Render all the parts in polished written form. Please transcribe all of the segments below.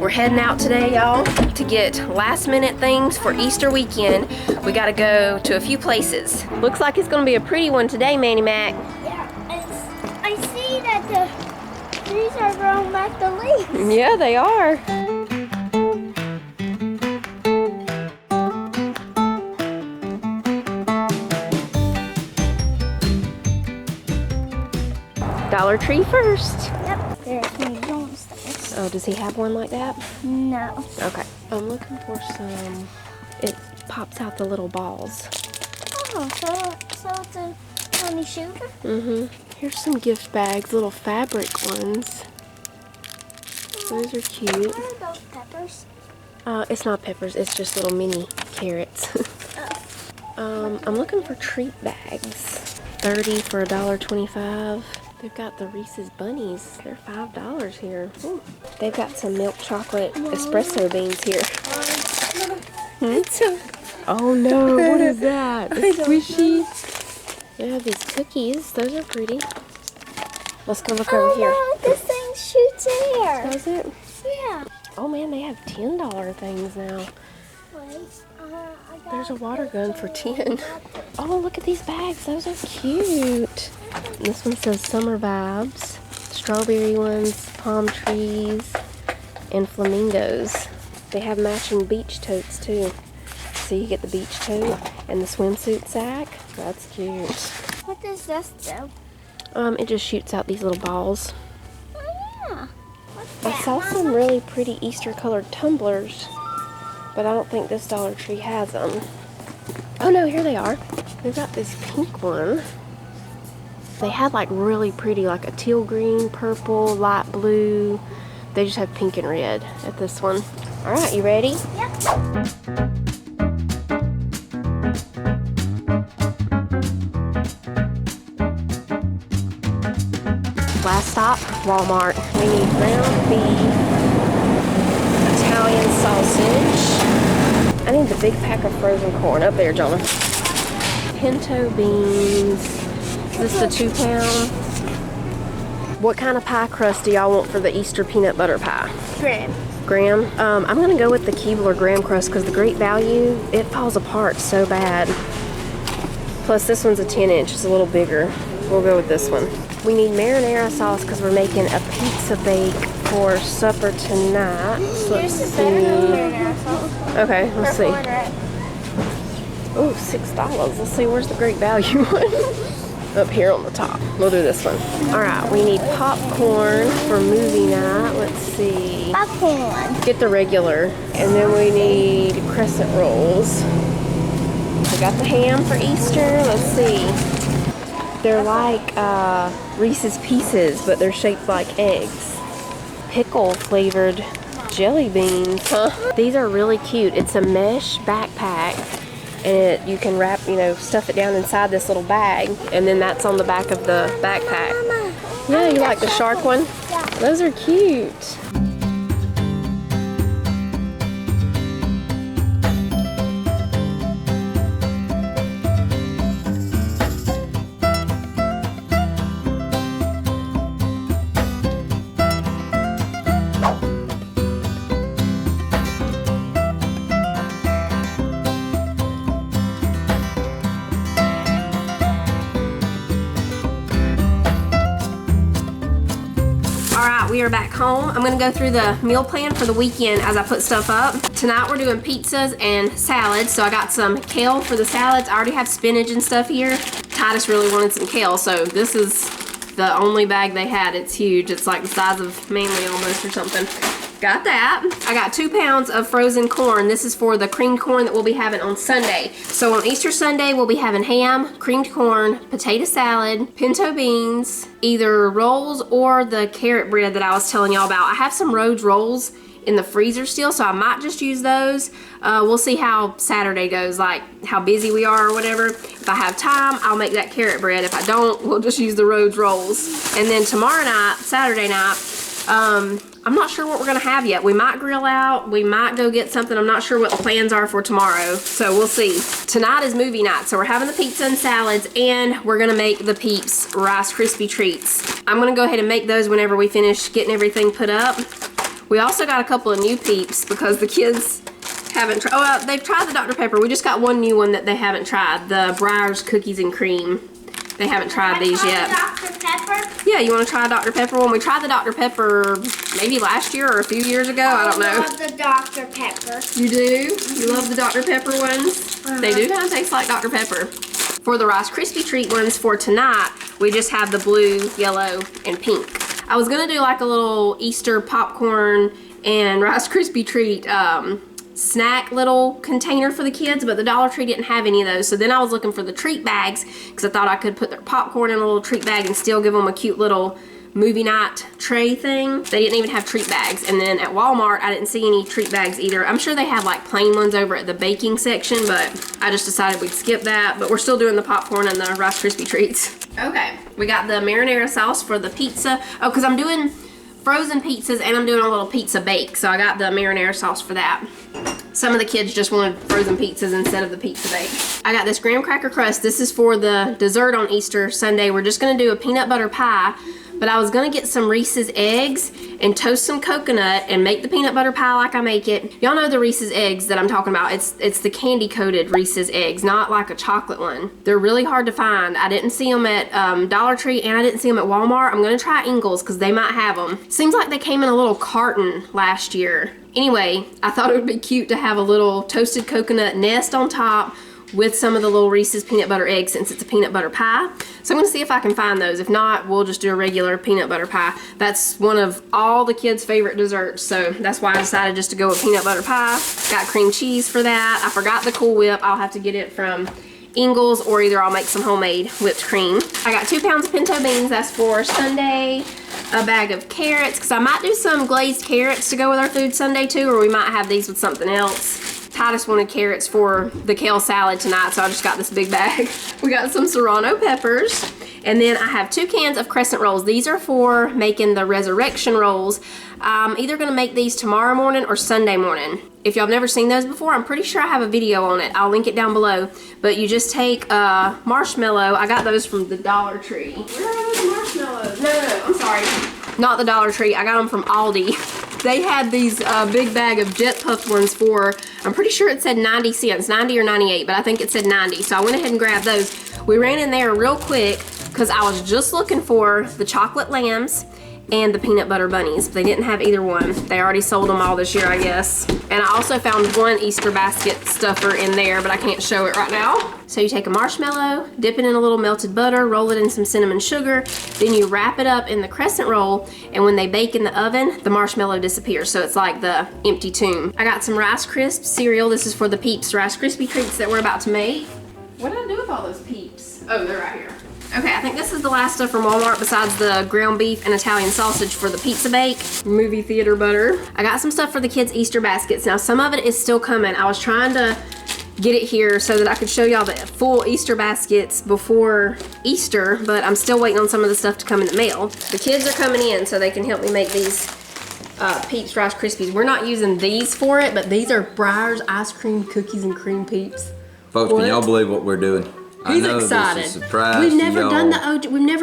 We're heading out today, y'all, to get last minute things for Easter weekend. We gotta go to a few places. Looks like it's gonna be a pretty one today, Manny Mac. Yeah, I see that the trees are growing back the leaves. Yeah, they are. Dollar Tree first. Yep, there's my downstairs. Oh, does he have one like that? No. Okay. I'm looking for some. It pops out the little balls. Oh, so it's a honey shooter? Mm-hmm. Here's some gift bags, little fabric ones. Those are cute. What are those peppers? It's not peppers, it's just little mini carrots. I'm looking for treat bags. 30 for $1.25. They've got the Reese's Bunnies. They're $5 here. Ooh. They've got some milk chocolate espresso beans here. Oh no, what is that? A squishy? They have these cookies. Those are pretty. Let's go look over here. Oh no, this thing shoots air. Does it? Yeah. Oh man, they have $10 things now. Wait, There's a water gun for 10. Oh, look at these bags. Those are cute. And this one says Summer Vibes. Strawberry ones, palm trees, and flamingos. They have matching beach totes too. So you get the beach tote and the swimsuit sack. That's cute. What does this do? It just shoots out these little balls. Oh yeah. What's I that, saw Mama? some really pretty Easter colored tumblers, but I don't think this Dollar Tree has them. Oh no, here they are. They've got this pink one. They had like really pretty, like a teal green, purple, light blue. They just have pink and red at this one. All right, you ready? Yep. Last stop, Walmart. We need ground beef, Italian sausage. I need the big pack of frozen corn. Up there, Jonah. Pinto beans. Is this the 2-pound? What kind of pie crust do y'all want for the Easter peanut butter pie? Graham. I'm gonna go with the Keebler graham crust because the Great Value, it falls apart so bad. Plus this one's a 10-inch, it's a little bigger. We'll go with this one. We need marinara sauce because we're making a pizza bake for supper tonight. So let's see. Okay, let's see. Oh, $6. Let's see, where's the Great Value one? Up here on the top. We'll do this one. All right, we need popcorn for movie night. Let's see. Popcorn. Get the regular. And then we need crescent rolls. We got the ham for Easter. Let's see. They're like Reese's Pieces, but they're shaped like eggs. Pickle flavored jelly beans. Huh? These are really cute. It's a mesh backpack. And you can wrap, stuff it down inside this little bag. And then that's on the back of the backpack. Yeah, you like the shark one? Yeah. Those are cute. We are back home. I'm gonna go through the meal plan for the weekend as I put stuff up. Tonight we're doing pizzas and salads. So I got some kale for the salads. I already have spinach and stuff here. Titus really wanted some kale, so this is the only bag they had. It's huge. It's like the size of Manly almost or something. Got that. I got 2 pounds of frozen corn. This is for the creamed corn that we'll be having on Sunday. So on Easter Sunday, we'll be having ham, creamed corn, potato salad, pinto beans, either rolls or the carrot bread that I was telling y'all about. I have some Rhodes rolls in the freezer still, so I might just use those. We'll see how Saturday goes, like how busy we are or whatever. If I have time, I'll make that carrot bread. If I don't, we'll just use the Rhodes rolls. And then tomorrow night, Saturday night, I'm not sure what we're gonna have yet. We might grill out, we might go get something. I'm not sure what the plans are for tomorrow, so we'll see. Tonight is movie night, so we're having the pizza and salads, and we're gonna make the PEEPS Rice Krispie treats. I'm gonna go ahead and make those whenever we finish getting everything put up. We also got a couple of new Peeps because the kids haven't tried. Oh, they've tried the Dr. Pepper. We just got one new one that they haven't tried. The Breyers Cookies and Cream. They haven't tried these yet. Dr. Pepper? Yeah, you want to try Dr. Pepper one? We tried the Dr. Pepper maybe last year or a few years ago. I don't know. I love the Dr. Pepper. You do? You love the Dr. Pepper ones? They do kind of taste like Dr. Pepper. For the Rice Krispie treat ones for tonight, we just have the blue, yellow, and pink. I was gonna do like a little Easter popcorn and Rice Krispie treat snack little container for the kids, but the Dollar Tree didn't have any of those. So then I was looking for the treat bags because I thought I could put their popcorn in a little treat bag and still give them a cute little movie night tray thing. They didn't even have treat bags. And then at Walmart, I didn't see any treat bags either. I'm sure they have like plain ones over at the baking section, but I just decided we'd skip that. But we're still doing the popcorn and the Rice Krispie treats. Okay, we got the marinara sauce for the pizza. Oh, because I'm doing frozen pizzas and I'm doing a little pizza bake. So I got the marinara sauce for that. Some of the kids just wanted frozen pizzas instead of the pizza bake. I got this graham cracker crust. This is for the dessert on Easter Sunday. We're just gonna do a peanut butter pie, but I was gonna get some Reese's eggs and toast some coconut and make the peanut butter pie like I make it. Y'all know the Reese's eggs that I'm talking about. It's the candy coated Reese's eggs, not like a chocolate one. They're really hard to find. I didn't see them at Dollar Tree and I didn't see them at Walmart. I'm gonna try Ingles because they might have them. Seems like they came in a little carton last year. Anyway, I thought it would be cute to have a little toasted coconut nest on top with some of the little Reese's peanut butter eggs since it's a peanut butter pie. So I'm gonna see if I can find those. If not, we'll just do a regular peanut butter pie. That's one of all the kids' favorite desserts, so that's why I decided just to go with peanut butter pie. Got cream cheese for that. I forgot the Cool Whip. I'll have to get it from Ingles or either I'll make some homemade whipped cream. I got 2 pounds of pinto beans. That's for Sunday. A bag of carrots, because I might do some glazed carrots to go with our food Sunday too, or we might have these with something else. Titus wanted carrots for the kale salad tonight, so I just got this big bag. We got some serrano peppers, and then I have 2 cans of crescent rolls. These are for making the resurrection rolls. I'm either gonna make these tomorrow morning or Sunday morning. If y'all have never seen those before, I'm pretty sure I have a video on it. I'll link it down below. But you just take a marshmallow. I got those from the Dollar Tree. Where are those marshmallows? No, I'm sorry. Not the Dollar Tree. I got them from Aldi. They had these big bag of jet puffed ones for, I'm pretty sure it said 90 cents, 90 or 98, but I think it said 90. So I went ahead and grabbed those. We ran in there real quick because I was just looking for the chocolate lambs and the peanut butter bunnies. They didn't have either one. They already sold them all this year, I guess. And I also found one Easter basket stuffer in there, but I can't show it right now. So you take a marshmallow, dip it in a little melted butter, roll it in some cinnamon sugar, then you wrap it up in the crescent roll, and when they bake in the oven, the marshmallow disappears, so it's like the empty tomb. I got some Rice Krispies cereal. This is for the PEEPS Rice Krispie treats that we're about to make. What did I do with all those PEEPS? Oh, they're right here. Okay, I think this is the last stuff from Walmart besides the ground beef and Italian sausage for the pizza bake. Movie theater butter. I got some stuff for the kids' Easter baskets. Now, some of it is still coming. I was trying to get it here so that I could show y'all the full Easter baskets before Easter, but I'm still waiting on some of the stuff to come in the mail. The kids are coming in so they can help me make these PEEPS Rice Krispies. We're not using these for it, but these are Breyers ice cream cookies and cream PEEPS. Folks, can y'all believe what we're doing? He's excited. This is a surprise. We've never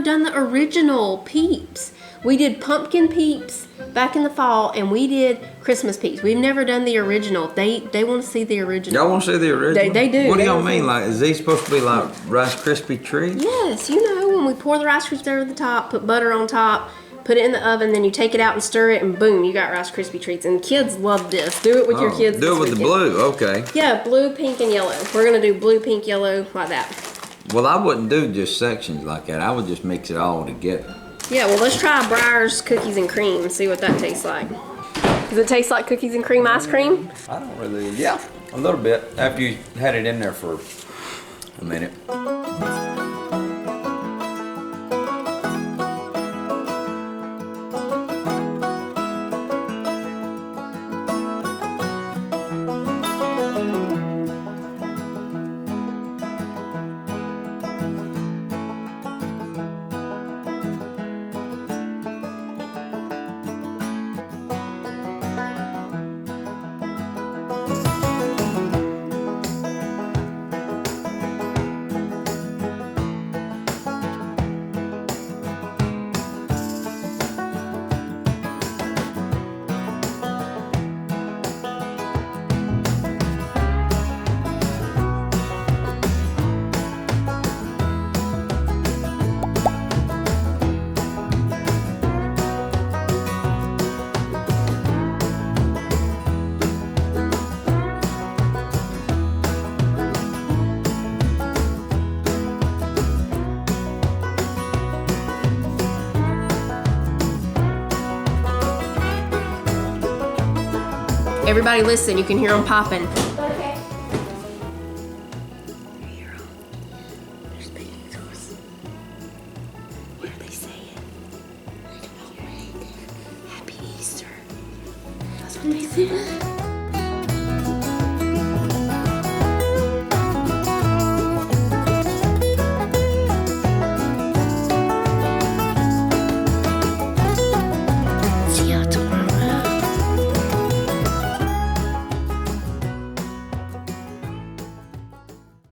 done the original PEEPS. We did pumpkin PEEPS back in the fall, and we did Christmas PEEPS. We've never done the original. They want to see the original. Y'all want to see the original? They do. What do y'all mean? Like, is these supposed to be like Rice Krispie treats? Yes, you know, when we pour the Rice Krispies over the top, put butter on top, put it in the oven, then you take it out and stir it, and boom, you got Rice Krispie treats. And kids love this. Do it with your kids. Do it with the blue, okay. Yeah, blue, pink, and yellow. We're gonna do blue, pink, yellow, like that. Well, I wouldn't do just sections like that. I would just mix it all together. Yeah, well, let's try Breyers cookies and cream, see what that tastes like. Does it taste like cookies and cream ice cream? I don't really, yeah, a little bit after you had it in there for a minute. Everybody listen, you can hear them popping. Okay. Hear 'em? They're speaking to us. What are they saying? Happy Easter. That's what they said.